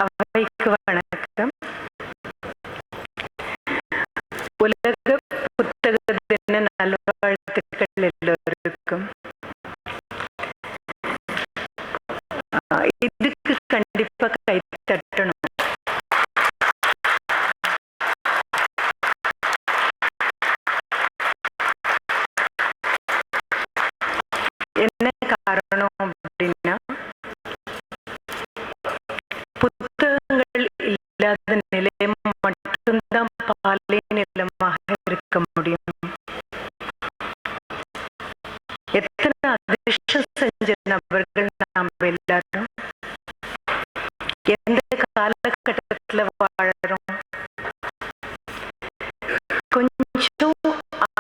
அவைக்கு வணக்கம். உலக புத்தக தின நல்வாழ்த்துக்கள் எல்லோருக்கும். இதுக்கு கண்டிப்பா கை தட்டணும். என்ன காரணம் அப்படின்னா, புத்தகங்கள் இல்லாத நிலையம் மட்டும்தான் பாலை நிலமாக இருக்க முடியும். எத்தனை அதிர்ஷ்டம் செஞ்ச நபர்கள் நாம் எல்லாரும். எந்த காலகட்டத்துல வாழறோம். கொஞ்சம்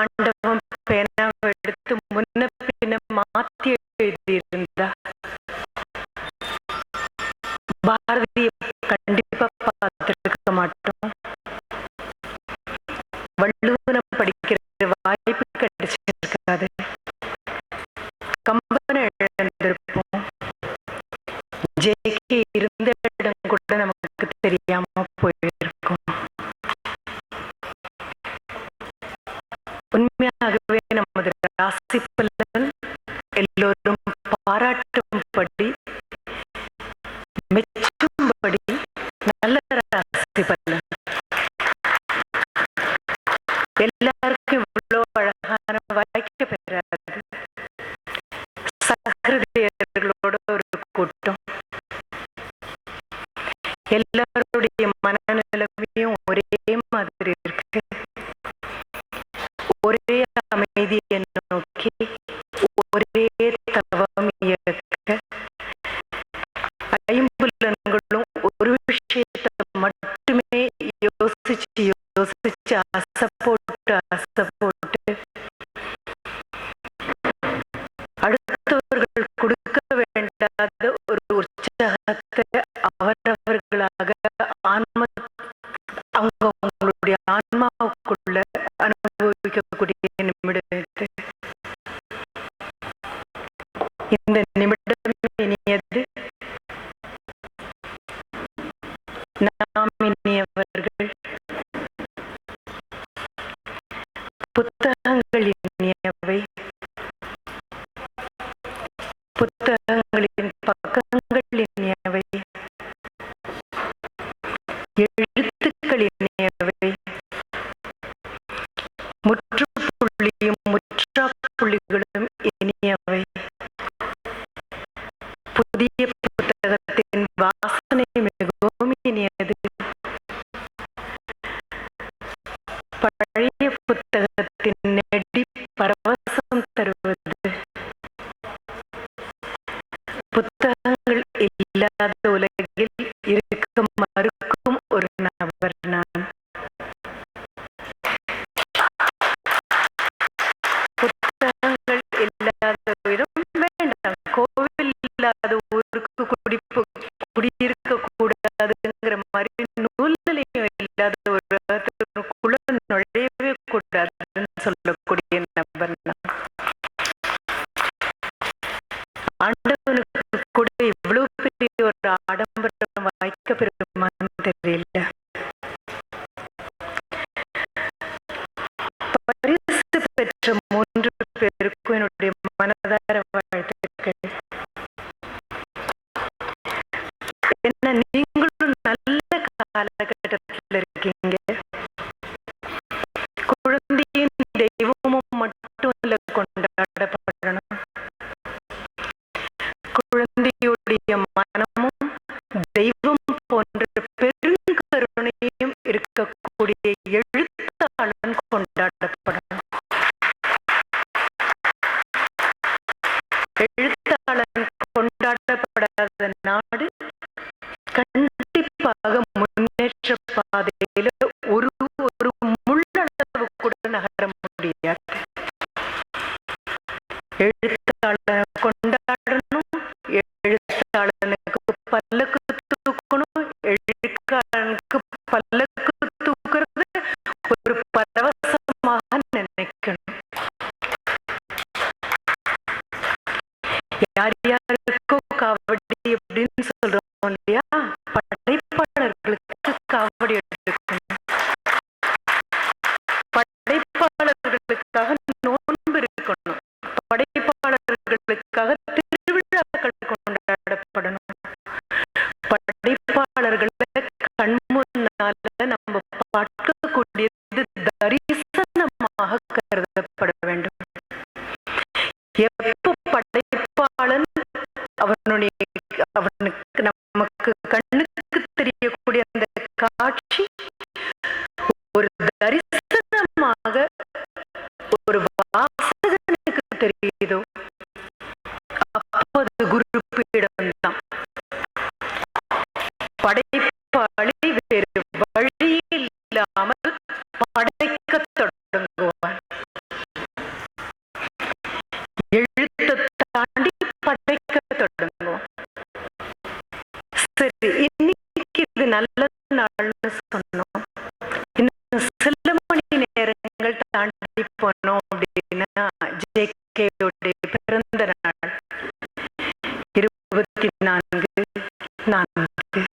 ஆண்டவன் பேனாவை எடுத்து முன்ன பின்ன மாத்தி எழுதியிருந்தா பாரதிய கண்டிப்பா பார்த்திருக்க மாட்டோம். வள்ளுவனை படிக்கிற வாய்ப்பு கிடைச்சிருக்காது. கம்பனை இழந்திருப்போம். ஜேகே இருந்த இடம் கூட நமக்கு தெரியாம போயிருக்கும். உண்மையாகவே நமது ராசி பலன் எல்லோரும் பாராட்டும்படி மெச்சும்படி நல்ல ராசி பலன். எல்லாருக்கும் இவ்வளவு அழகான வாய்க்க பெறாது. சகృదயர்களோட ஒரு கூட்டம். எல்லாருடைய மனநிலைமையும் ஒரே மாதிரி இருக்கு. ஒரே அமைதியை நோக்கி ஒரே தவம் இயக்க ஐம்புலன்களும் ஒரு விஷயத்தை மட்டுமே யோசிச்சு யோசிச்சு ஆசைப்போட்டு அடுத்தவர்கள் கொடுக்க வேண்டாத ஒரு உற்சாகத்தை அவரவர்களாக அவங்களுடைய ஆன்மாவுக்குள்ள அனுபவிக்கக்கூடிய நிமிடம் இது. இந்த நிமிடம் இனியது. நாம் இனியவர்கள். புத்தகங்கள் இனியவை. புத்தகங்களின் பக்கங்கள் இனியவை. எழுத்துக்கள் இனியவை. முற்றுப்புள்ளியும் முற்றாப்புள்ளிகளும் இனியவை. புதிய புத்தகத்தின் வாசனை மிகவும் இனியது. பழைய புத்தகத்தின் நெடி பரவசம் தருவது. புத்தகங்கள் இல்லாத உலகில் இருக்க மறுக்கும் ஒரு நபர் நான். புத்தகங்கள் இல்லாத இடம் வேண்டாம். கோவில் இல்லாத ஊருக்கு குடியிருக்க கூடாதுங்கிற மாதிரி நூல்நிலையம் இல்லாத ஒரு குல நுழையவே கூடாதுன்னு சொல்லக்கூடிய நபர் நான். ஆண்டவனுக்கு கூட இவ்வளவு பெரிய ஒரு ஆடம்பரம் வாய்க்க பெருமான்னு தெரியல. பரிசு பெற்ற 3 பேருக்கும் என்னுடைய மனதார வாழ்த்துக்கள். என்ன நீங்களும் நல்ல காலகட்டத்தில் இருக்கீங்க. குழந்தையின் தெய்வமும் மட்டும் இல்ல கொண்டாடப்படணும். குழந்தையுடைய மனமும் தெய்வம் போன்ற பெருங்கருணையும் இருக்கக்கூடிய எழுத்தாளன் கொண்டாடப்படணும். எழுத்தாளன் கொண்டாடப்படாத நாடு கண்டிப்பாக முன்னேற்ற பாதையில ஒரு முள்ளளவு கூட நகர முடியாது. எழுத்தாளனை கொண்டாடணும். அவனுக்கு நமக்கு கண்ணுக்கு தெரியக்கூடிய அந்த காட்சி ஒரு தரிசனமாக ஒரு வாசகனுக்கு தெரியுதோ அப்போது குரு பீடம்தான். படைப்பாளி வேறு வழி இல்லாமல் படைக்க தொடங்குவான். எழுத்தை தாண்டி படைக்க தொடங்குவான். சரி, இன்னைக்கு இது நல்ல நாள்னு சொன்னோம். இன்னும் சில மணி நேரங்கள் தாண்டி போனோம் அப்படின்னா ஜேகேயுடைய பிறந்த நாள் 24/4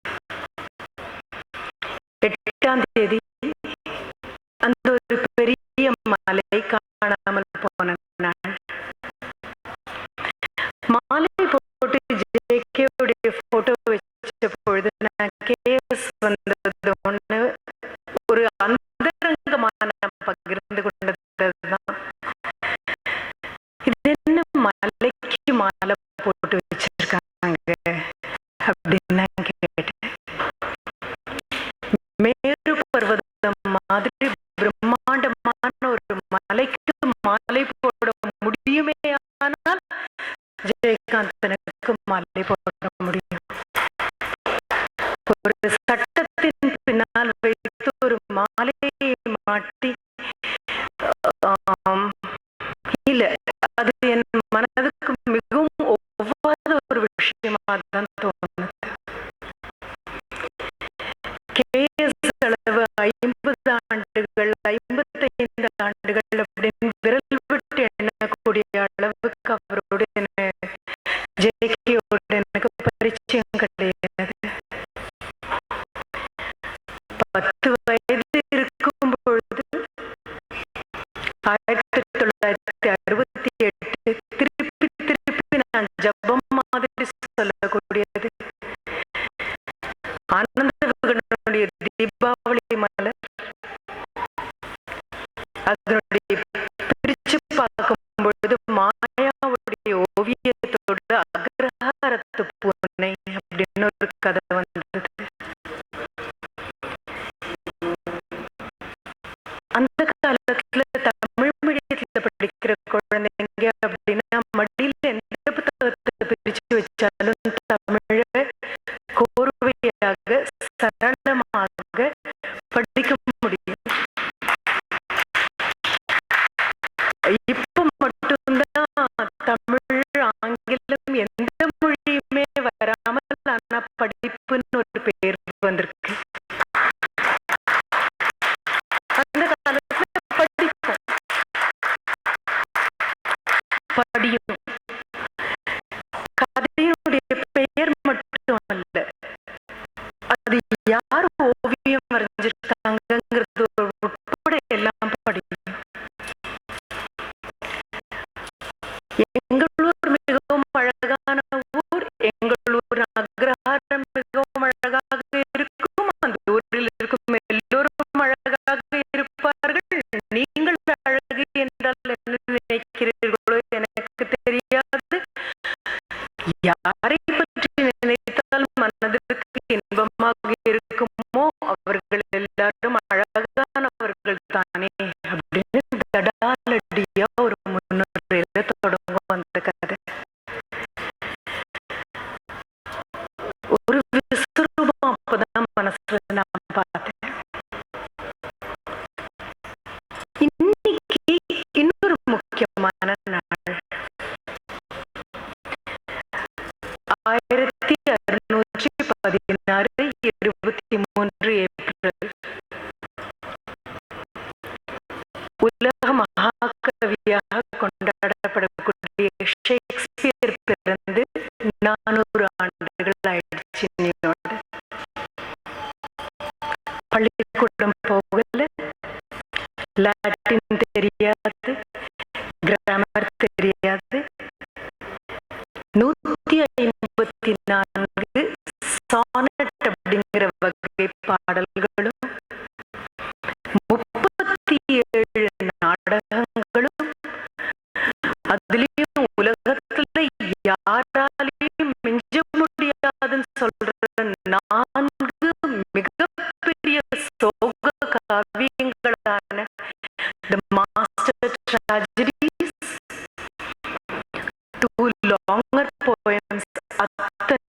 8ஆம் தேதி. அந்த ஒரு பெரிய மாலை காணாமல் போன நாள். மாலை போட்டு ஜேகேயுடைய போட்டோ வச்ச பொழுது நான் கேஸ் வந்தது ஒண்ணு ஒரு அந்தரங்கமான பகிர்ந்து கொண்டதுதான். இது என்ன மலைக்கு மாலை போட்டு வச்சிருக்காங்க அப்படின்னு கேட்டேன். மேரு பர்வதம் மாதிரி பிரம்மாண்டமான ஒரு மலைக்கு மாலை போட முடியுமே, ஆனால் ஜெயகாந்தனுக்கு மாலை போட முடியும். ஒரு சட்டத்தின் பின்னால் வைத்து ஒரு மாலையை மாட்டி இல்ல, அது என் மனதுக்கு மிகவும் ஒவ்வாத ஒரு விஷயமா தான் தோணுது. கேஎஸ் அளவு 50 ஆண்டுகள் 55 ஆண்டுகள் அப்படின்னு விரல் விட்டு எண்ணக்கூடிய அளவுக்கு அவரோட ஜேகேயோட எனக்கு பரிச்சயம் கிடையாது. 10 வயது இருக்கும் பொழுது 1968 திருப்பி திருப்பி நான் ஜபம் மாதிரி சொல்லக்கூடியது ஆனந்த விகடனுடைய தீபாவளி மலர். அதனுடைய பிரிச்சு பார்க்கும் பொழுது மாயாவுடைய ஓவியத்தோடு அக்ரஹாரத்து பூனை அப்படின்னு ஒரு கதை வந்தது. அந்த காலத்துல தமிழ் மீடியத்துல படிக்கிற குழந்தைங்க அப்படின்னா மடியில எந்த புத்தகத்தை பிரிச்சு வச்சாலும் தமிழ கோர்வையாக சரளமாக படிக்க முடியும். இப்ப மட்டும்தான் தமிழ் ஆங்கிலம் எந்த மொழியுமே வராமல் ஆனா படிப்புன்னு ஒரு பேர் வந்திருக்கு. அந்த காலத்துல படிப்போம், படியும். கதையினுடைய பெயர் மட்டும் அல்ல, அது யார் ஓவியம் வரைஞ்சிருக்காங்கிறது உட்பட எல்லாம் படியும். எங்களூர் மிகவும் அழகான ஊர். எங்களூர் அக்ரஹாரம் மிகவும் அழகாக இருக்கும். அந்த ஊரில் இருக்கும் எல்லோரும் அழகாக இருப்பார்கள். நீங்கள் அழகு என்றால் என்ன நினைக்கிறீர்களோ எனக்கு தெரியாது. யாரை பற்றி நினைத்தால் மனதிற்கு இன்பமாக இருக்குமோ அவர்கள் எல்லாரும் அழகானவர்கள் தானே அப்படின்னு தடாலடியா ஒரு முன்னுரையில தொடங்கும் அந்த கதை. ஒரு விஸ்வரூபம் அப்பதான் மனசுல நான் பார்த்தேன். இன்னைக்கு இன்னொரு முக்கியமான நாள். 1616 23 ஏப்ரல் உலக மகாகவியாக கொண்டாடப்படக்கூடிய ஷேக்ஸ்பியர் பிறந்து 400 ஆண்டுகள் ஆயிடுச்சு. பள்ளிக்கூடம் போகல, லாட்டின் தெரியாது, கிராமர் தெரியாது. 154 சானட் அப்படிங்கிற வகை பாடல்களும் 37 நாடகங்களும், அதுலயும் உலகத்துல யாராலையும் மிஞ்ச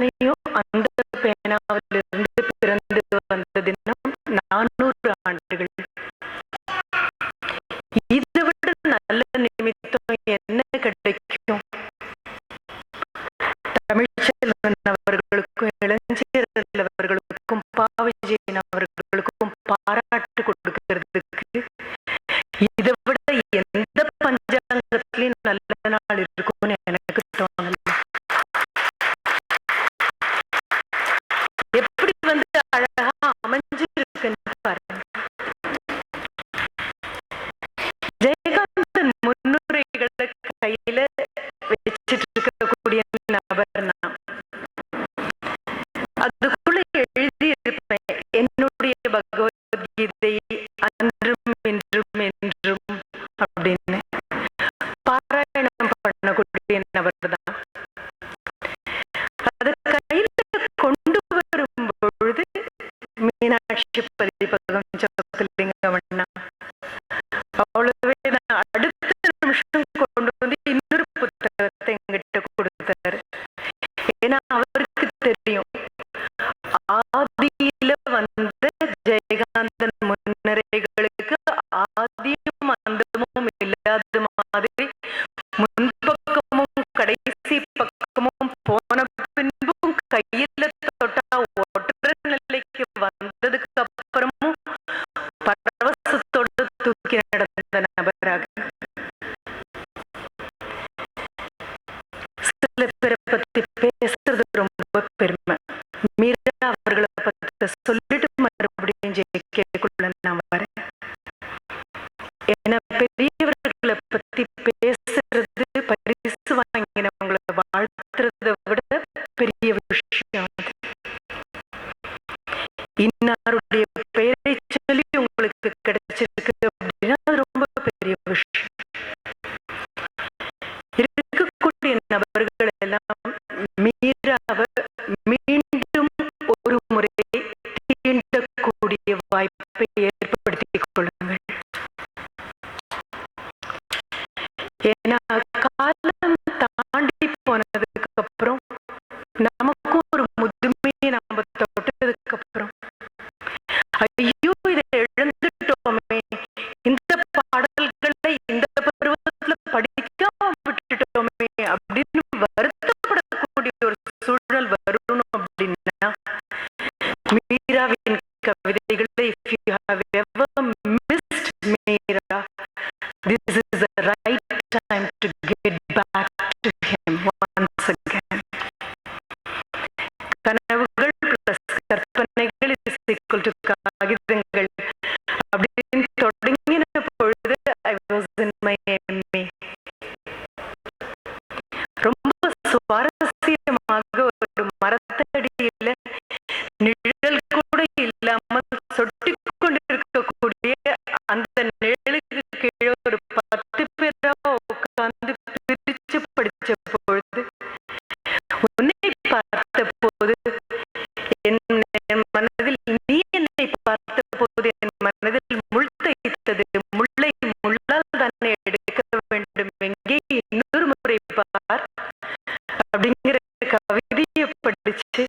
அத்தனையும் அந்த பேனாவிலிருந்து பிறந்து வந்த தினம் 400 ஆண்டுகள். இதை விட நல்ல நிமித்தம் என்ன கிடைக்கும்? தமிழ்ச்செல்வன் அவர்களுக்கும் இளஞ்சேரல் அவர்களுக்கும் பாவிஜயன் அவர்களுக்கும் பாராட்டு கொடுக்கிறதுக்கு இதை விட எந்த பஞ்சாங்கத்திலையும் நல்ல நாள் இருக்கும்னு எனக்கு தோணல. எப்படி அழகா அமைஞ்சிருக்குன்னு பாருங்க. ஜெயகாந்தன் முன்னுரைகளை கையில வச்சிட்டு இருக்கக்கூடிய நபர் நான். அதுக்குள்ள எழுதி இருப்பேன், என்னுடைய பகவத்கீதை அன்றும் இன்றும் என்றும் அப்படின்னு. பாராயணம் பண்ணக்கூடிய நபர் தான். அதை கையில கொண்டு வரும் பொழுது மீனாட்சி பதிப்பகம் சொக்கலிங்கமண்ணா அவ்வளவே நான் அடுத்த நிமிஷம் கொண்டு வந்து இன்னொரு புத்தகத்தை எங்கிட்ட கொடுத்தாரு. ஏன்னா அவருக்கு தெரியும், ஆதியில வந்த ஜெயகாந்தன் முன்னுரைகளுக்கு ஆதியும் அந்தமும் இல்லாத மாதிரி முன்பக்கமும் கடைசி பக்கமும் போன பின்பும் கையில தொட்டா ஒற்ற நிலைக்கு வந்ததுக்கு அப்புறமும் பரவசத்தோடு தூக்கி நடந்த நபராக. சில பேரை பத்தி பேசுறது ரொம்ப பெருமை. மீரா அவர்களை பத்தி சொல்லிட்டு மறுபடியும் ஜெயிக்கக்குள்ள நான் வரேன். ஏன்னா பெரியவர்களை பத்தி பேசுறது, பரிசு வாங்கினவங்களை வாழ்த்துறதை விட பெரிய விஷயம் அது. இன்னாருடைய பெயரை சொல்லி உங்களுக்கு கிடைச்சிருக்கு அப்படின்னா அது ரொம்ப பெரிய விஷயம். இருக்கக்கூடிய நபர்கள் எல்லாம் மீராவை மீண்டும் ஒரு முறை தீண்டக்கூடிய வாய்ப்பை ஏற்படுத்திக் கொள்ளுங்கள். ஏன்னா காலம் தாண்டி போனதுக்கு அப்புறம் நமக்கும் ஒரு முதுமையை நாம தொட்டதுக்கு அப்புறம் ஐயோ இதை இழந்துட்டோமே, இந்த பாடல்களை இந்த பருவத்துல படிக்காம விட்டுட்டோமே அப்படின்னு வருத்தப்படக்கூடிய ஒரு சூழல் வரணும். அப்படின்னா மீராவின் கவிதைகளை if you have ever missed Meera, this is the right time to get back to him once again. கனவுகள் பிளஸ் கற்பனைகள் இஸ் ஈக்குவல் டு காகிதங்கள் அப்படின்னு தொடங்கின பொழுது I was in my MA. ரொம்ப சுவாரஸ்யமாக ஒரு மரத்தடியில நிழல் கூட இல்லாமல் சொட்டி கொண்டிருக்கக்கூடிய அந்த நிழலுக்கு கீழே ஒரு 10 பேரா உட்கார்ந்து பிரிச்சு படிச்ச பொழுது, உன்னை பார்த்த போது என் மனதில், நீ என்னை பார்த்த போது என் மனதில் முள் தைத்தது, முள்ளை முள்ளால் தானே எடுக்க வேண்டும், எங்கே இன்னொரு முறை பார் அப்படிங்கிற கவிதையை படிச்சு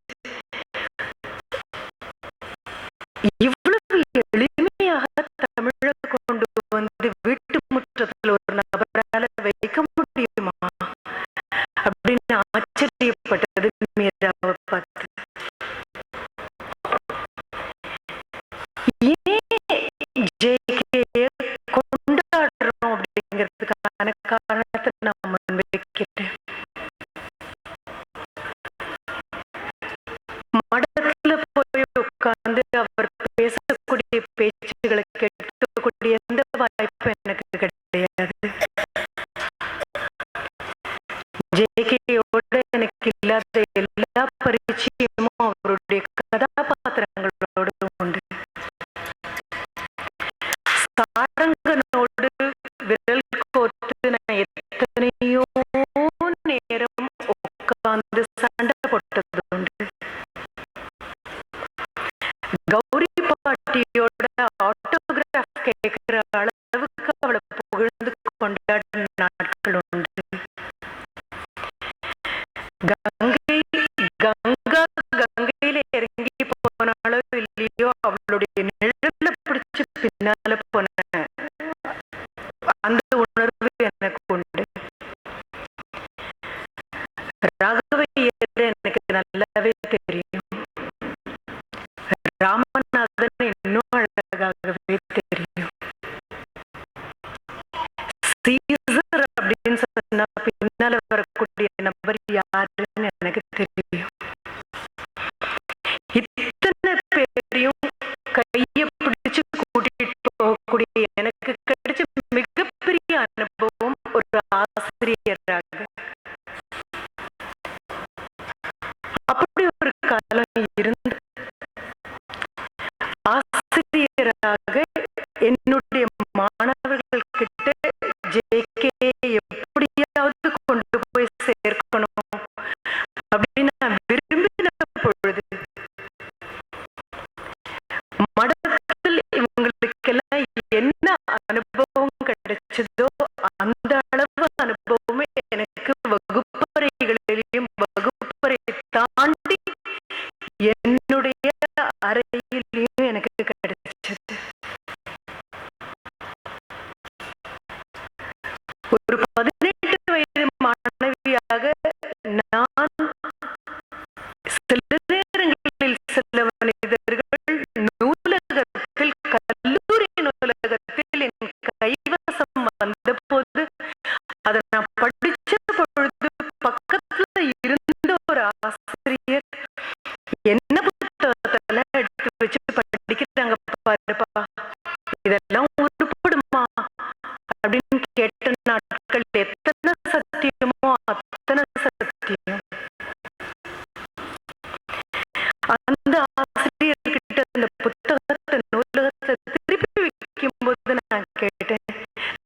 இவ்வளவு எளிமையாக தமிழை கொண்டு வந்து வீட்டு முற்றத்தில் ஒரு நபரால வைக்க முடியுமா அப்படின்னு ஆச்சரியப்பட்டது மீராவை பார்த்து. ஏன் ஜேகே கொண்டாடுறோம் அப்படிங்கிறதுக்கான காரணத்தை நான் முன்வைக்கிறேன். மடத்துல போய் உட்கார்ந்து அவர் பேசக்கூடிய பேச்சுகளை கேட்கக்கூடிய எந்த வாய்ப்பும் எனக்கு கிடையாது. ஜேகேயோட எனக்கு இல்லாத எல்லா பரிச்சயமும் அவருடைய கதாபாத்திரங்களோடு உண்டு. சாரங்கனோடு விரல் கோர்த்து நான் எத்தனையோ நேரம் உட்கார்ந்து சண்டை போட்டது உண்டு. கௌரி பாட்டியோட ஆட்டோகிராஃப் கேட்கிற அளவுக்கு அவளை புகழ்ந்து கொண்டாடின நாட்கள் உண்டு. கங்கை தெரியும். ராமநாதன் இன்னும் அழகாகவே தெரியும். சீசர் அப்படின்னு சொன்னா பின்னால வரக்கூடிய நபர் யாருன்னு எனக்கு தெரியும். இத்தனை பேரையும் கைய பிடிச்சு கூட்டிட்டு போகக்கூடிய எனக்கு கிடைச்ச மிகப்பெரிய அனுபவம் ஒரு ஆசிரியராக. அப்படி ஒரு காலம் இருந்து ஆசிரியராக என்னுடைய மாணவர்கள் கிட்ட ஜேகே எப்படியாவது கொண்டு போய் சேர்க்கணும் அப்படின்னு நான் விரும்பின பொழுது மடத்தில் இவங்களுக்கெல்லாம் என்ன அனுபவம் கிடைச்சதோ அந்த அளவு அனுபவமே எனக்கு வகுப்பறைகளிலும் வகுப்பறை தாண்டி என்னுடைய அறையிலையும் எனக்கு கிடைச்சது. ஒரு 18 வயது மாணவியாக நான் சில நேரங்களில் சில மனிதர்கள் நூலகத்தில் கல்லூரி நூலகத்தில் என் கைவசம் வந்த போது அதை நான் படிச்ச பொழுது பக்கத்துல இருந்த ஒரு ஆசிரியர் என்ன புத்தகத்தெல்லாம் எடுத்து வச்சு படிக்கிறாங்க பாருப்பா, இதெல்லாம் உருப்படுமா அப்படின்னு கேட்ட நாட்கள் எத்தனை சத்தியமோ அத்தனை சத்தியம். அந்த ஆசிரியர்கிட்ட அந்த புத்தகத்தை நூலகத்தை திருப்பி வைக்கும் போது நான் கேட்டேன்,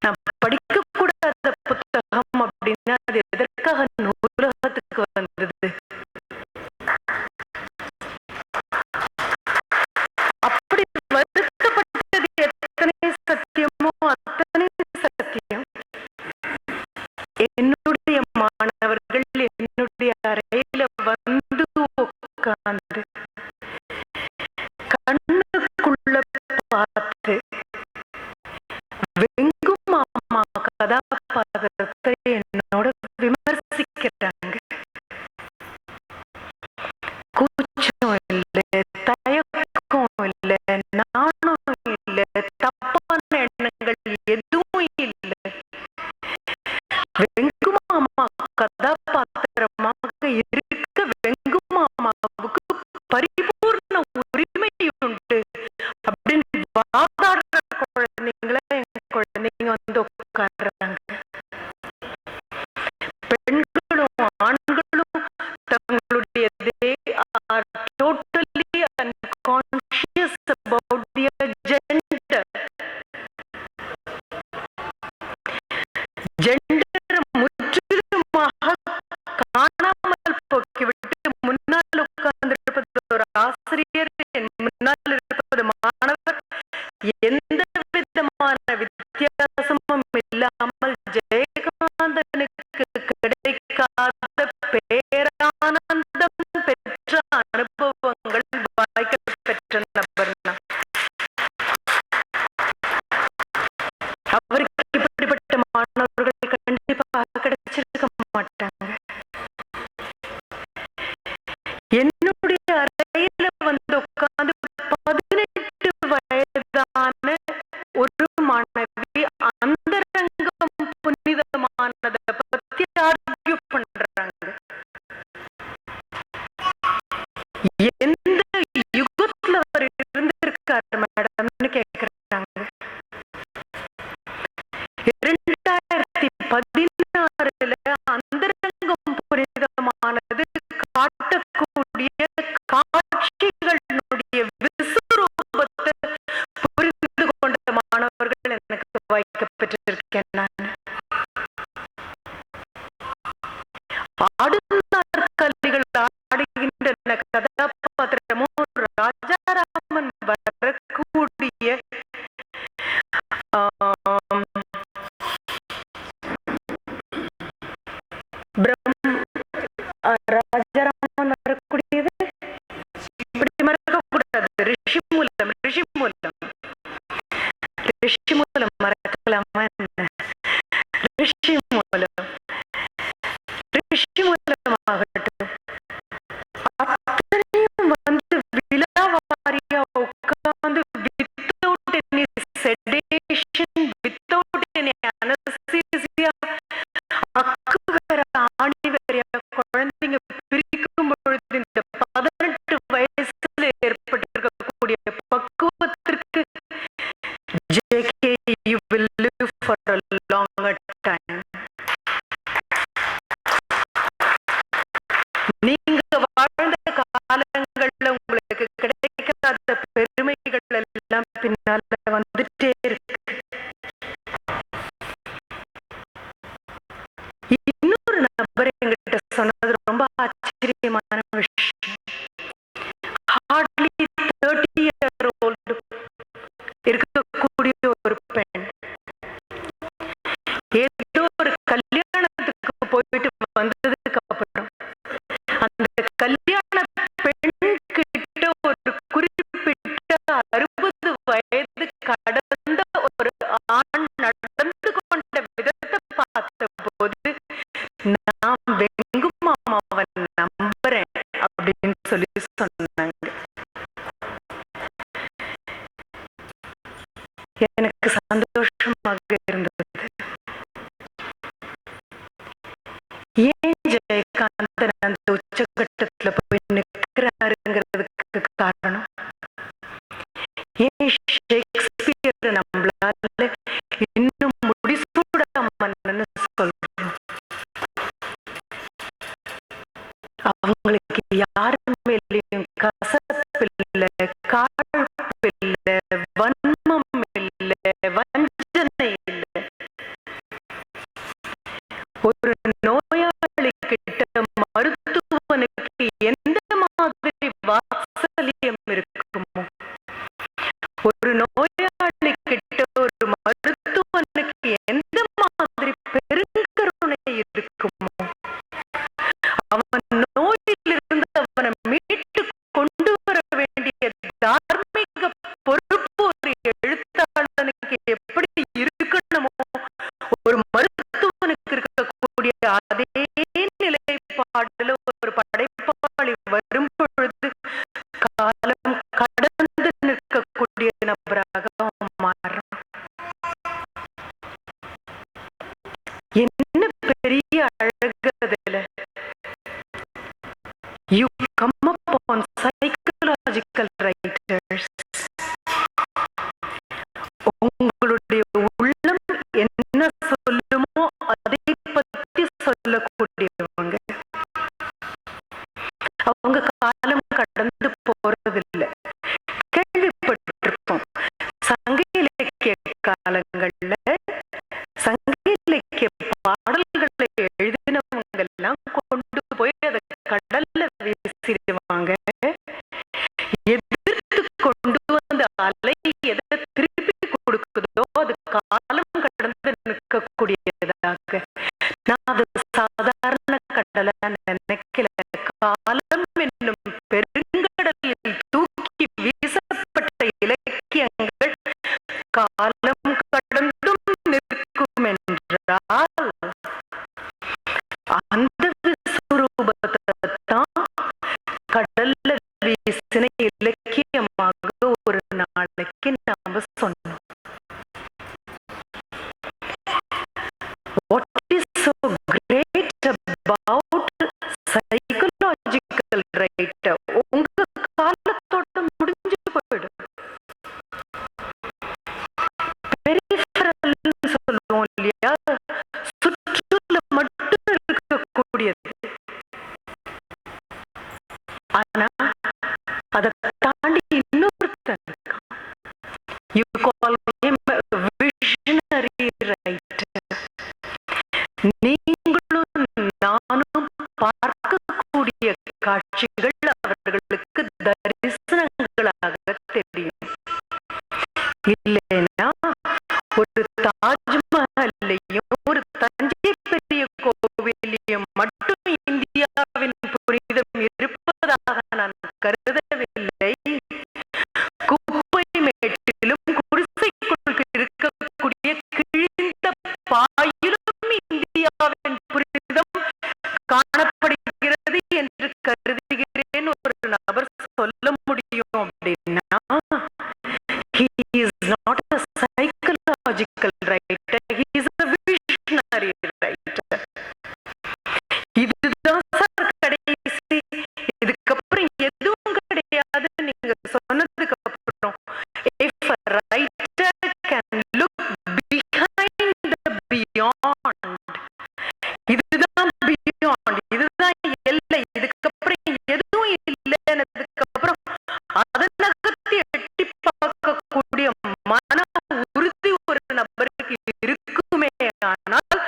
நான் படிக்க கூடாத புத்தகம் அப்படின்னா அது எதற்காக நூலகத்துக்கு வந்தது? அப்படி வருத்தப்பட்டது எத்தனை சத்தியமோ அத்தனை சத்தியம். என்னுடைய மாணவர்கள் என்னுடைய அறையில வந்து உட்கார்ந்து கண்ணுக்குள்ள பார்த்து வெங்கு மாமா கதாபாத்திரத்தை என்னோட விமர்சிக்கிறாங்க. கூச்சம் இல்லை, தயக்கம் இல்லை, நாணம் இல்லை, தப்பான எண்ணங்கள் எதுவும் இல்லை. வெங்கு மாமா கதாபாத்திரமாக இருக்க வெங்கு மாமாவுக்கு பரிபூர்ண உரிமை உண்டு அப்படின்னு வாதாடுற குழந்தைங்கள என் குழந்தைங்க வந்து உட்கார்றாங்க. பெண்களும் ஆண்களும் தங்களுடைய totally unconscious about their gender. Gender முற்றிலுமாக காணாமல் போக்கிவிட்டு முன்னால் உட்கார்ந்திருப்பது ஒரு ஆசிரியர், என் முன்னால் இருப்பது மாணவர், எந்த விதமான வித்தியாசமும் இல்லாமல் ஜெயகாந்தனுக்கு கிடைக்காத பேரானந்தம் பெற்ற அனுபவங்கள் வாய்க்க பெற்ற நபர் நான். அவருக்கு இப்படிப்பட்ட மாணவர்கள் கண்டிப்பாக கிடைச்சிருக்க மாட்டாங்க. என்னுடைய அறையில வந்து உட்கார்ந்து 18 வயதான ஒரு மாணவி அந்தரங்கம் புனிதமானதை பத்தி ஆர்கியூ பண்றாங்க. எந்த யுகத்துல அவர் இருந்திருக்காரு மேடம்னு கேக்குறாங்க. 2016 அந்தரங்கம் புனிதமானது காட்டக்கூடிய காட்சிகளுடைய விசுரூபத்தை புரிந்து கொண்ட மாணவர்கள் எனக்கு வாய்க்கப்பட்டிருக்கேன். நான் ஆடுநாற்காலிகள் ஆடுகின்ற கதாபாத்திரமும் ராஜாராமன் வரக்கூடிய ராஜாராமன் வரக்கூடியது இப்படி மறக்கக்கூடாது. ரிஷிமூலம் மறக்கலாமா என்ன? ரிஷிமூலமாகட்டும் அத்தனை சொல்லி சொன்னாங்க. எனக்கு சந்தோஷமாக இருந்தது. ஏன் ஜெயகாந்தன் அந்த உச்சகட்டத்துல போய் நிற்கிறாருங்கிறதுக்கு காரணம், ஏன் ஷேக்ஸ்பியர் நம்மளால இன்னும் முடிசூடாமன்னு சொல்றோம்? அவங்களுக்கு யாரு மேலேயும் கசப்பில்லை, காழ்ப்பில்லை, வன்மம் இல்லை, வஞ்சனை இல்லை. ஒரு நோயாளி கிட்ட மருத்துவனுக்கு எந்த மாதிரி வாத்சல்யம் இருக்குமோ, ஒரு நோயாளி கிட்ட ஒரு மருத்துவனுக்கு எந்த மாதிரி பெருங்கருணை இருக்குமோ, அவன் நோயிலிருந்து அவனை மீட்டு கொண்டு வர வேண்டிய தார்மீக பொறுப்பு ஒரு எழுத்தாளனுக்கு எப்படி இருக்கணுமோ, ஒரு மருத்துவனுக்கு இருக்கக்கூடிய அதே நிலைப்பாடுல ஒரு படைப்பாளி வரும் பொழுது காலம் கடந்து நிற்கக்கூடிய நபராக மாறும். என்ன பெரிய அழகு அதுல! You come upon psychological writers. உங்களுடைய உள்ளம் என்ன சொல்லுமோ அதை பத்தி சொல்லக்கூடியவங்க. அவங்க காலம் கடந்து போறதில்லை. கேள்விப்பட்டிருப்போம், சங்க இலக்கிய காலங்கள்ல சங்க இலக்கிய பாடல்களை எழுதினவங்க எல்லாம் கொண்டு போய் அதை கடல்ல வீசிடுவாங்க. எதிர்த்து கொண்டு வந்த அலை எதை திருப்பி கொடுக்குதோ அது காலம் கடந்து நிற்கக்கூடியதாக. நான் அது சாதாரண கடலை நினைக்கல. காலம் என்னும் பெருங்கடலில் தூக்கி வீசப்பட்ட இலக்கியங்கள் காலம் கடந்தும் நிற்கும் என்றால் அந்த விஸ்வரூபத்தைத்தான் கடல்ல வீசின இலக்கியமாக ஒரு நாளைக்கு நாம சொன்னோம். What is so great about psychological writer? உங்க காலத்தோட முடிஞ்சு போயிடும். பெரிஃபரல்னு சொல்லுவோம் இல்லையா, சுற்றுல மட்டும் இருக்கக்கூடியது. ஆனா அதை தாண்டி இன்னொருத்தன் இருக்கான். You call him a visionary writer. நீங்களும் நானும் பார்க்கக்கூடிய காட்சிகள் அவர்களுக்கு தரிசனங்களாக தெரியும். இல்லைன்னா ஒரு தாஜ்மஹல்லையும் ஒரு தஞ்சை பெரிய கோவிலையும் மட்டும் இந்தியாவின் புனிதம் இருப்பதாக நான் கருதவில்லை. குப்பை மேட்டிலும் குடிசைக்குள் இருக்கக்கூடிய கிழிந்த பாயிலும் இந்தியாவின் புனிதம் காணப்படுகிறது என்று கருதுகிறேன் ஒரு நபர் சொல்ல முடியும் அப்படின்னா, he is not a psychological writer, he is a visionary writer. இதுதான் சார் கடைசி. இதுக்கப்புறம் எதுவும் கிடையாது. நீங்க சொன்னதுக்கு அப்புறம் if a writer can look behind the beyond, இதுதான் beyond, இதுதான் எல்லை, இதுக்கப்புறம் எதுவும் இல்லைன்னதுக்கு அப்புறம் அதை நகர்த்தி எட்டி பார்க்கக்கூடிய மன உறுதி ஒரு நபருக்கு இருக்குமே ஆனால்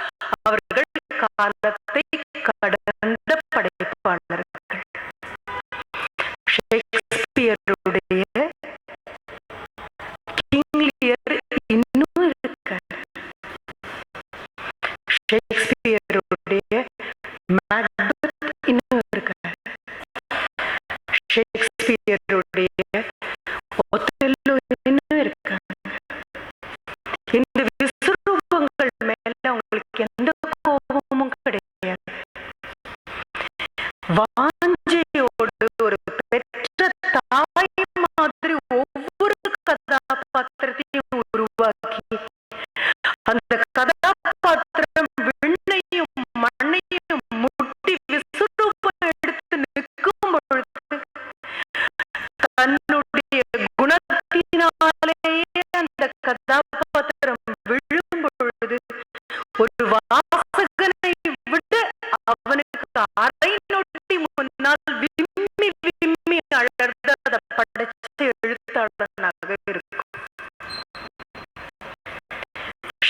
அவர்கள் காலத்தை கடந்த படைப்பாளர்கள். ஷேக்ஸ்பியருடைய கிங் லியர் இன்னும் இருக்கார். ஷேக்ஸ்பியருடைய மேக்பெத் இன்னும் இருக்கார். ஷேக்ஸ்பியருடைய ஒத்தெல்லோ இன்னும் இருக்காங்க. இந்த விஸ்வரூபங்கள் மேல அவங்களுக்கு எந்த கோபமும் கிடையாது. வாஞ்சையோடு ஒரு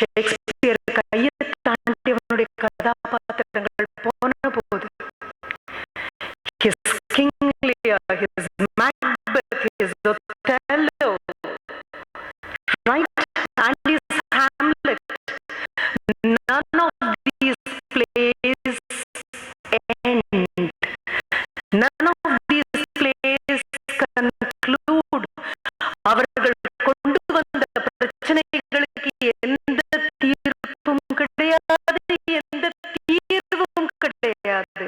ஷேக்ஸ்பியர் கையை தாண்டி அவனுடைய கதாபாத்திரங்கள் போன போது his King Lear, his Macbeth, his Othello, right, and his Hamlet, none of these plays end. None of these plays conclude. அவர்கள் கொண்டு வந்த பிரச்சனைகளுக்கு எந்த தீர்ப்பும் கிடையாது, எந்த தீர்வும் கிடையாது.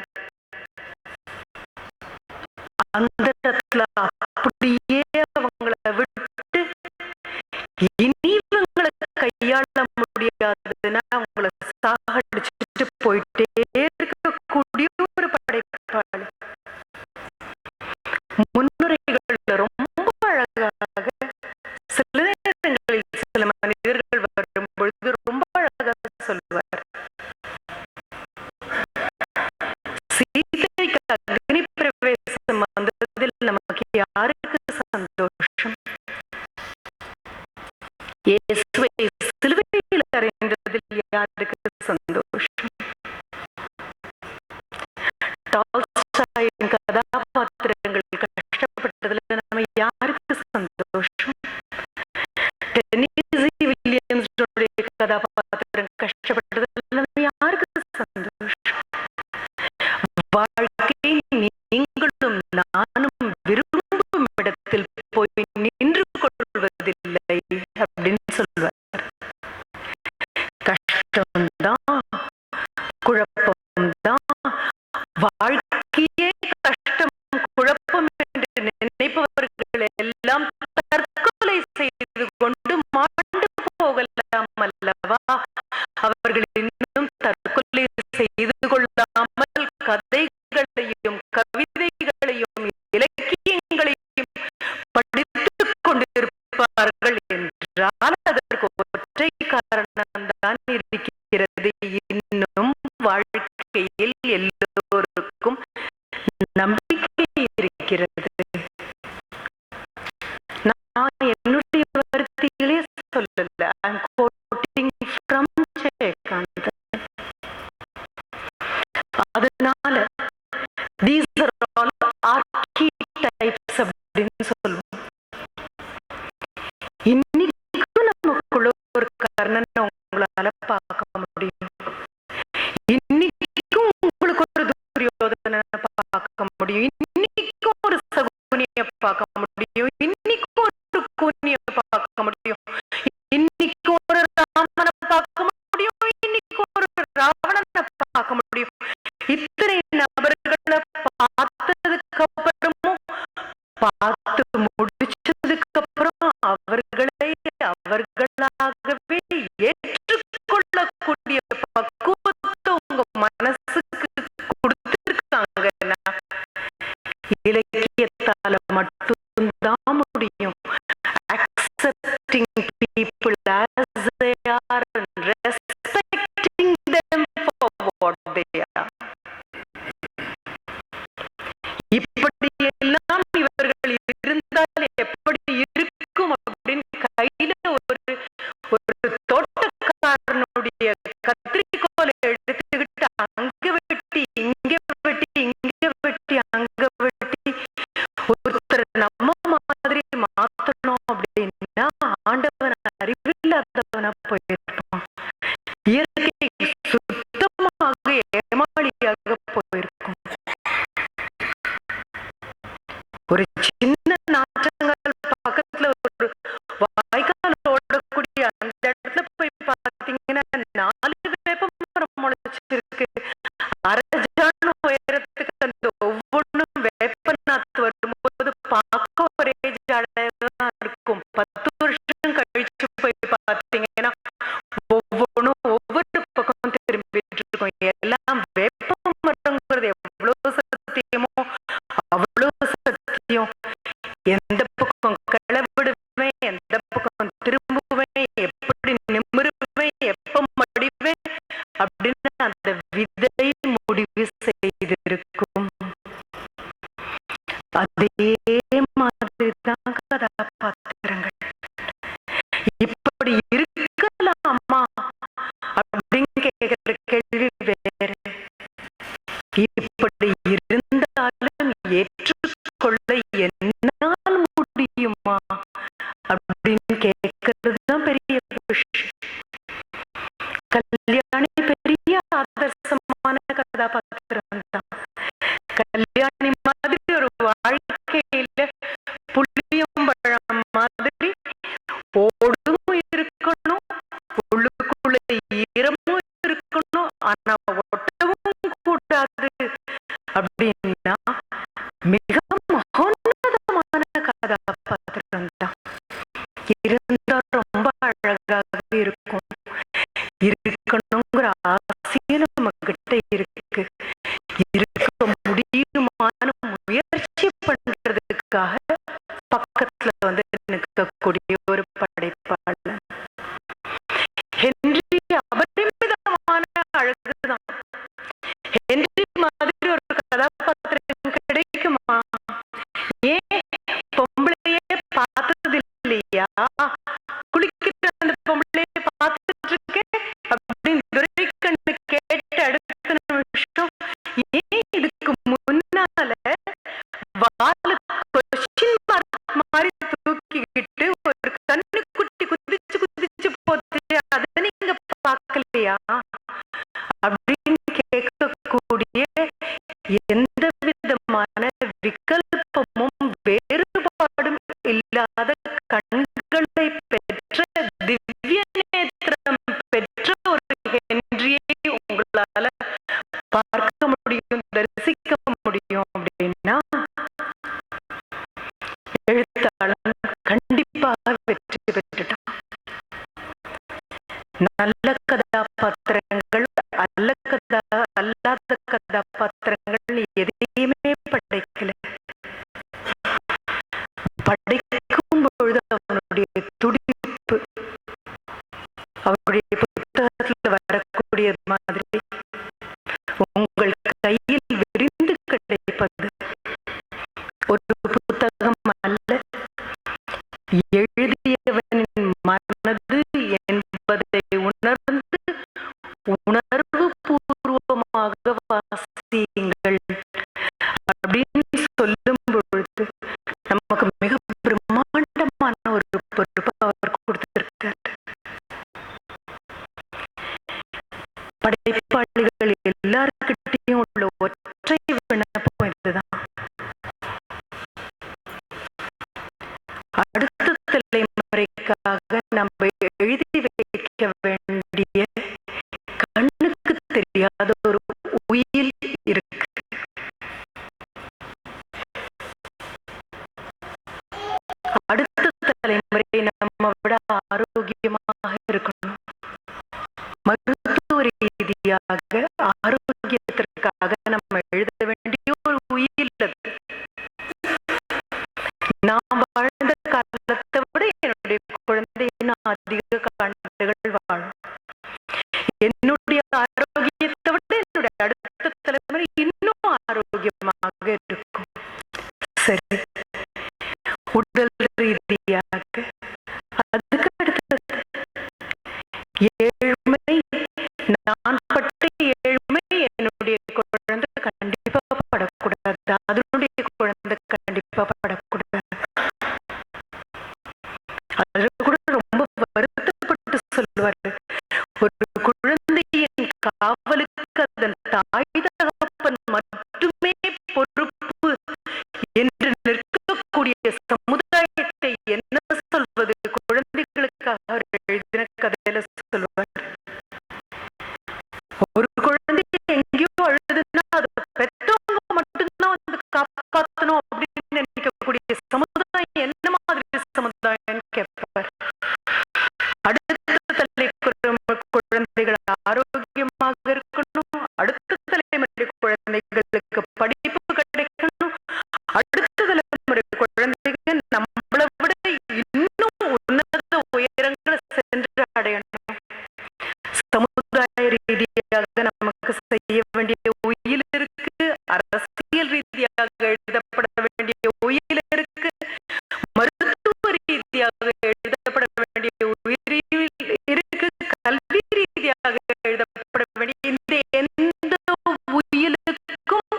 அந்த இடத்துல அப்படியே அவங்கள விட்டு இனி இவங்களை கையாள முடியாதுன்னா அவங்கள சாகடிச்சுட்டு போயிட்டே இருக்கக்கூடிய ஒரு படைப்பாளி. முன்னுரைகள் ரொம்ப அழகாக, சில நேரங்களில் சில மனிதர்கள் வரும் பொழுது ரொம்ப அழகாக சொல்வார். சீதைக்கு அக்னி பிரவேசம் வந்ததில் நமக்கு யாருக்கு சந்தோஷம்? இயேசுவை சிலுவையில் அறைந்ததில் யாருக்கு சந்தோஷம்? டால்ஸ்டாயின் கதாபாத்திரங்கள் கஷ்டப்பட்டதுல நம்ம யாருக்கு சந்தோஷம்? டென்னீசி வில்லியம்ஸுடைய கதாபாத்திரம் கஷ்டப்பட்டதுல நம்ம யாருக்கு சந்தோஷம்? வாழ்க்கை நீங்களும் நானும் விரும்பும் இடத்தில் போய் நின்று கொள்வதில்லை அப்படின்னு சொல்வார். கஷ்டம்தான், குழப்பம்தான், வாழ்க்கையே கஷ்டம் குழப்பம் என்று நினைப்பவர்கள் எல்லாம் தற்கொலை செய்து கொண்டு மாண்டு போகலாம் அல்லவா? அவர்கள் இன்னும் தற்கொலை செய்து கொள்ளாமல் கதைகளையும் கவிதைகளையும் இலக்கியங்களையும் படித்துக் கொண்டிருப்பார்கள் என்றால் அதற்கு ஒற்றை காரணம்தான் இருக்கிறது. இன்னும் வாழ்க்கையில் எல்லோருக்கும் நம்பிக்கை இருக்கிறது. நான் என்னுடைய வார்த்தைகளே சொல்லல, I'm quoting from ஜெயகாந்தன். அதனால these are all archetypes அப்படின்னு சொல்லுவோம். இன்னைக்கு நமக்குள்ள ஒரு கர்ணன் உங்களால பார்க்க முடியும், இன்னைக்கும் உங்களுக்கு ஒரு துரியோதனை பார்க்க முடியும், இன்னைக்கும் ஒரு சகுனியை பார்க்க முடியும், இன்னைக்கும் ஒரு கூனியை பார்க்க முடியும், இன்னைக்கு ஒரு ராமனை பார்க்க முடியும், இன்னைக்கு ஒரு ராவணனை பார்க்க முடியும். இத்தனை நபர்களை பார்த்ததுக்கு அப்புறமும் பார்த்து முடிச்சதுக்கு அப்புறம் அவர்களை அவர்களாகவே ஏற்றுக்கொள்ளக்கூடிய பக்குவத்தை உங்க மனசுக்கு கொடுத்திருக்காங்கன்னா இலக்கியத்தால மட்டும்தான் முடியும். Accepting people as they are and respecting them for what they are. இப்படி எல்லாம் இவர்கள் இருந்தால் எப்படி இருக்கும் அப்படின்னு கையில ஒரு தோட்டக்காரனுடைய கத்திரிக்கோலை எடுத்துக்கிட்டு அங்க வெட்டி இங்க வெட்டி இங்க வெட்டி அங்க வெட்டி ஒருத்தர் நம்ம மாதிரி மாத்தணும் அப்படின்னா ஆண்டவன் அறிவில்லாதவனா போயிருப்பான். இயற்கை சுத்தமாக ஏமாளியாக போயிருக்கும். ஒரு சின்ன நாற்றங்கள் பக்கத்துல ஒரு வாய்க்கால் ஓடக்கூடிய அந்த இடத்துல போய் பார்த்தீங்கன்னா 4 வேப்ப மரம் முளைச்சிருக்கு. அரஜான உயரத்துக்கு அந்த ஒவ்வொன்றும் வேப்ப நாத்து வரும்போது பார்க்க ஒரே ஜாடையா இருக்கும். 10 வருஷம் கழிச்சு போய் பார்த்தீங்கன்னா ஒவ்வொன்றும் ஒவ்வொரு பக்கம் திரும்பிட்டு இருக்கும். எல்லாம் வேப்ப மரங்கிறது எவ்வளவு சத்தியமோ அவ்வளவு சத்தியம். எந்த பக்கம் கிளவிடுவேன், எந்த பக்கம் திரும்புவேன், எப்படி நிமிருவேன், எப்ப மடிவேன் அப்படின்னு அந்த விதை முடிவு செய்திருக்கும். அதே மாதிரிதான் கதாபாத்திரங்கள். இப்படி இருக்கலாமா இருக்கக்கூடிய ஒரு படைப்பாளர். ஹென்றி அபரிமிதமான அழகுதான். ஹென்றி மாதிரி ஒரு கதாபாத்திரம் கிடைக்குமா? ஏன் பொம்பளையே பார்த்தது இல்லையா? குளிக்கிற அந்த பொம்பளையே பார்த்துட்டு இருக்கேன் அப்படின்னு துரைக்கண்ணு கேட்ட அடுத்த நிமிஷம், ஏன் இதுக்கு முன்னால வாழ கொஸ்டின் மார்க் மாதிரி தூக்கிக்கிட்டு ஒரு கண்ணு குட்டி குதிச்சு குதிச்சு போச்சு, அதை நீங்க பார்க்கலையா அப்படின்னு கேட்கக்கூடிய எந்த விதமான விகல்பமும் வேறுபாடும் இல்லாத கண்களை பெற்ற திவ்ய நேத்திரம் பெற்ற ஒரு ஹென்ரியை உங்களால பார்க்க முடியும், தரிசிக்க முடியும் அப்படின்னா எழுத்தாளன் கண்டிப்பாக வெற்றி பெற்றுட்டான். நல்ல கதாபாத்திரங்கள் அல்லாத கதாபாத்திரங்கள் எதையுமே படைக்கல. படைக்கும் பொழுது அவனுடைய துடிப்பு அவருடைய புத்தகத்தில் வரக்கூடிய மாதிரி உங்கள் கையில் விரிந்து கிடைப்பது ஒரு புத்தகம் அல்ல, எழுதியவனின் மனது என்பதை உணர்ந்து உணர்வு பூர்வமாக வாசியுங்கள் அப்படின்னு சொல்லும் பொழுது நமக்கு மிக பிரம்மாண்டமான ஒரு பொறுப்பு அவர் கொடுத்திருக்கார். படைப்பாளிகள் எல்லார்கிட்டையும் உள்ள ஒற்றை விண்ணப்பம் இதுதான். அடுத்த தலைமுறைக்காக நம்ம எழுதி வைக்க வேண்டிய கண்ணுக்கு தெரியாத ஒரு உயில் இருக்கு. அடுத்த தலைமுறை நம்ம விட ஆரோக்கியமாக இருக்கணும். மருத்துவ ரீதியாக ஆரோக்கியத்திற்காக நம்ம எழுத வேண்டிய ஒரு உயில் அது. நான் வாழ்ந்த காலத்தை விட என்னுடைய குழந்தையின் அதிக ஆண்டுகள் வாழும். என்னுடைய ஆரோக்கியத்தை விட என்னுடைய அடுத்த தலைமுறை இன்னும் ஆரோக்கியமாக இருக்கும். சரி, உடல் ரீதியாக அதுக்கு அடுத்தது ஏழ்மை. நான் பட்ட ஏழ்மை என்னுடைய குழந்தை கண்டிப்பா படக்கூடாது, அதனுடைய குழந்தை கண்டிப்பா படக்கூடாது. அது கூட ரொம்ப வருத்தப்பட்டு சொல்லுவாரு, ஒரு குழந்தையின் காவலுக்கு அதன் தாய் தகப்பன் மட்டுமே பொறுப்பு என்று நிற்கக்கூடிய சமுதாயத்தை என்ன சொல்வது? குழந்தைகளுக்காக அவர் எழுதின கதையில சொல்லுவார், ஒரு குழந்தை எங்கேயோ அழுதுன்னா அது பெற்றவங்க மட்டும்தான் வந்து காப்பாற்றணும் அப்படின்னு நினைக்கக்கூடிய சமுதாயம் என்ன மாதிரி சமுதாயம் கேட்பார். அடுத்த தலைமுறை குழந்தைகள் ஆரோக்கியமாக இருக்கணும், அடுத்த தலைமுறை குழந்தைகளுக்கு படிப்பு கிடைக்கணும், அடுத்த தலைமுறை குழந்தைகள் நம்மளை விட இன்னும் உன்னத உயரங்களை சென்று அடையணும். சமுதாய ரீதியாக நமக்கு செய்ய வேண்டிய உயில் இருக்கு, அரசியல் ரீதியாக எழுதப்பட வேண்டிய உயில் இருக்கு, மருத்துவ ரீதியாக எழுதப்பட வேண்டிய உயிர் இருக்கு, கல்வி ரீதியாக எழுதப்பட வேண்டிய இந்த எந்த உயிலுக்கும்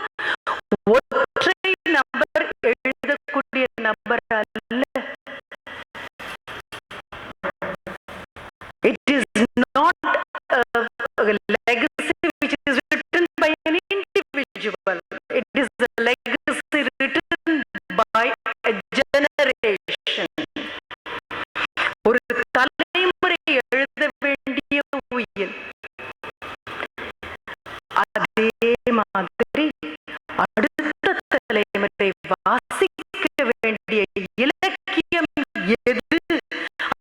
ஒற்றை நபர் எழுதக்கூடிய நபர் அல்ல. It is not a legacy which is written by an individual. It is a legacy written by a generation. ஒரு தலைமுறை எழுத வேண்டிய உயில். அதே மாதிரி அடுத்த தலைமுறை வாசிக்க வேண்டிய இலக்கியம் எது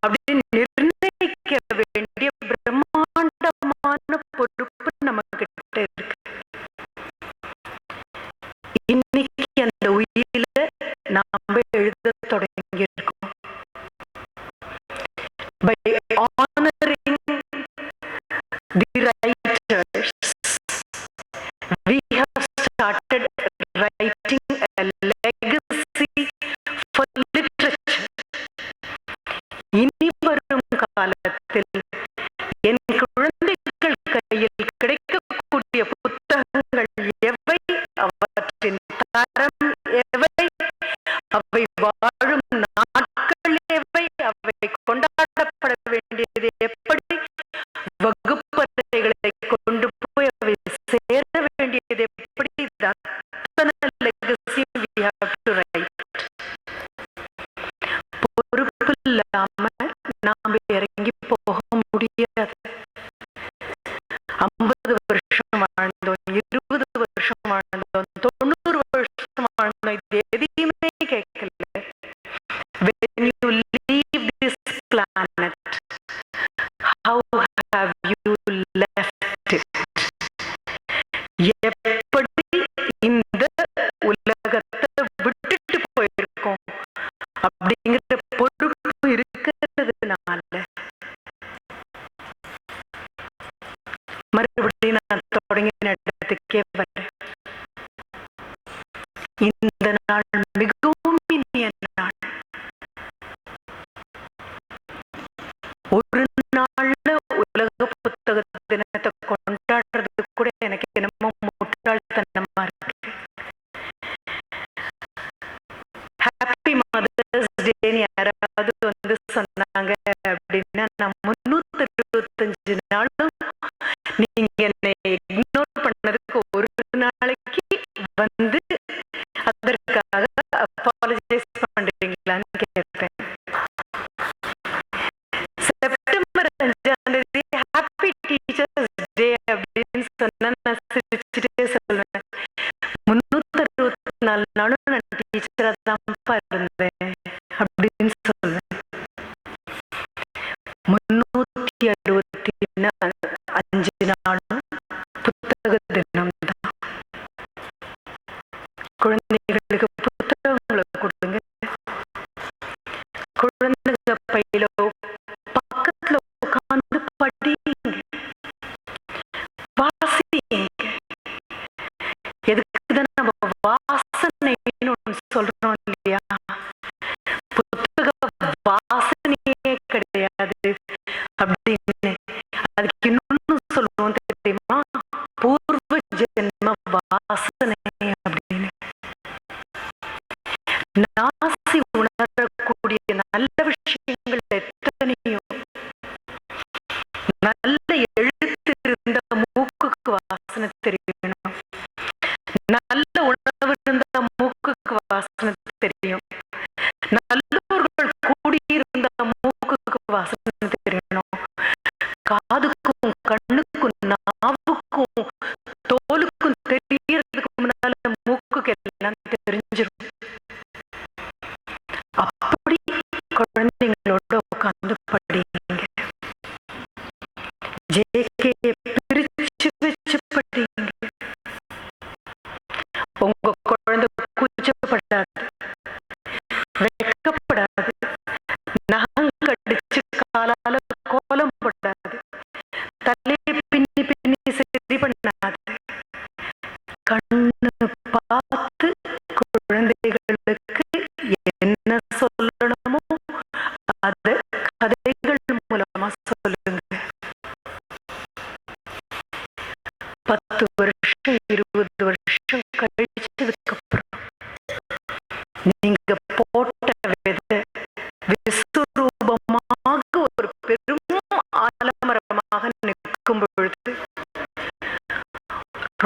அப்படின்னு நிர்ணயிக்க வேண்டிய பிரம்மாண்டமான பொறுப்பு நம்ம கிட்ட இருக்கு. இன்னைக்கு அந்த உயில நாம எழுத தொடங்கி இருக்கோம். காலத்தில் என் குழந்தைகள் கையில் கிடைக்கக்கூடிய புத்தகங்கள் எவை, அவற்றின் தரம் எவை, அவை வாழும் நாட்கள் எவை, அவை கொண்டாடப்பட வேண்டியது எப்படி, வகுப்பறைகளை கொண்டு போய் அவை சேர வேண்டியது எப்படி, பொறுப்பு இல்லாம நாம இறங்கி போக முடியாது. 50 வருஷம் வாழ்ந்தோம், 20 வருஷம் வாழ்ந்தோம், 90 வருஷம் வாழ்ந்தோம், இது எதையுமே கேட்கல. When you leave this planet, how have you left it? எப்படி இந்த உலகத்தை விட்டுட்டு போயிருக்கோம் அப்படிங்கிற பொறுப்பு இருக்கிறதுனால மறுபடியும் நான் தொடங்கின இடத்துக்கே வரேன். இந்த நாள் மிகவும் இனிய நாள். ஒரு நாள்ல உலக புத்தக தினத்தை கொண்டாடுறது கூட எனக்கு என்னமோ முட்டாள்தனமா இருக்கு. ஹாப்பி மதர்ஸ் டேன்னு யாராவது வந்து சொன்னாங்க அப்படின்னா நான் 365 நாளும் நீங்க என்னை இக்னோர் பண்ணதுக்கு ஒரு நாளைக்கு வந்து அதற்காக அப்பாலஜைஸ் பண்றீங்களான்னு கேட்பேன். செப்டம்பர் 5ஆம் தேதி ஹாப்பி டீச்சர்ஸ் டே அப்படின்னு சொன்னா நான் சிரிச்சுட்டே சொல்லுவேன். 364 நாளும் நான் டீச்சரா தான்ப்பா இருந்தேன் அப்படின்னு சொல்லுவேன். 365 நாளும் புத்தக தினம் தான். குழந்தைகளுக்கு புத்தகங்களை கொடுங்க. குழந்தைங்க பையில பக்கத்துல உட்கார்ந்து படிங்க, வாசிங்க. எதுக்குதான் நம்ம வாசனைன்னு ஒண்ணு சொல்றோம் இல்லையா? புத்தக வாசனையே கிடையாது அப்படின்னு. அதுக்கு இன்னொன்னு சொல்லுவோம் தெரியுமா? பூர்வ ஜென்ம வாசனை அப்படின்னு. நாசி உணரக்கூடிய நல்ல விஷயங்கள் எத்தனையோ. நல்ல எழுத்து இருந்த மூக்குக்கு வாசனை தெரியணும், நல்ல உணவு இருந்த மூக்குக்கு வாசனை தெரியும், நல்லவர்கள் கூடியிருந்த மூக்குக்கு வாசனை தெரியணும். காதுக்கும் கண்ணுக்கும் நாவுக்கும் தோலுக்கும் தெரியறதுக்கு முன்னால மூக்குக்கு எல்லாம் தெரிஞ்சிடும். அப்படி குழந்தைங்களோட உட்கார்ந்து படிங்க. ஜேகே பிரிச்சு வச்சு படிங்க. உங்க குழந்தை கூச்சப்படாது, வெட்கப்படாது, நகம் கடிச்சு காலால கோலம் போடாது, தலையை பின்னி பின்னி சரி பண்ணாது. கண்ணு பார்த்து குழந்தைகளுக்கு என்ன சொல்லணுமோ அது கதைகள் மூலமா சொல்லுங்க. 10 வருஷம் 20 வருஷம் கழிச்சதுக்கு அப்புறம் நீங்க போட்ட விதை விஸ்வரூபமாக ஒரு பெரும் ஆலமரமாக நிற்கும் பொழுது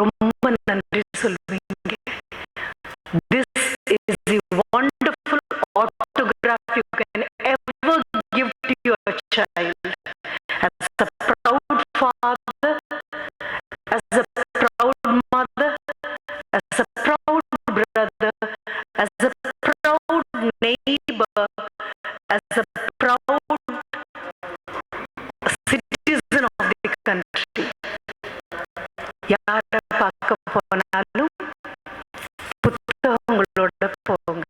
ரொம்ப நன்றி சொல்வீங்க. This is the wonderful autograph you can ever give to your child. As a proud father, as a proud mother, as a proud brother, as a proud neighbor, as a proud citizen of the country. யாரை பார்க்க போனாலும் புத்தகங்களோட போங்க,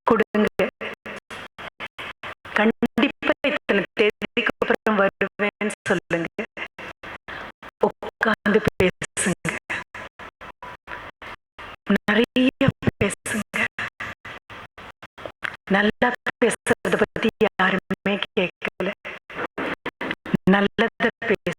கொடுங்க. கண்டிப்பா இத்தனை தேதிக்கு அப்புறம் வருவேன்னு சொல்லுங்க. உட்கார்ந்து பேசுங்க, நிறைய பேசுங்க. நல்லா பேசுறத பத்தி பத்தி யாருமே கேட்கல. நல்லத பேசு,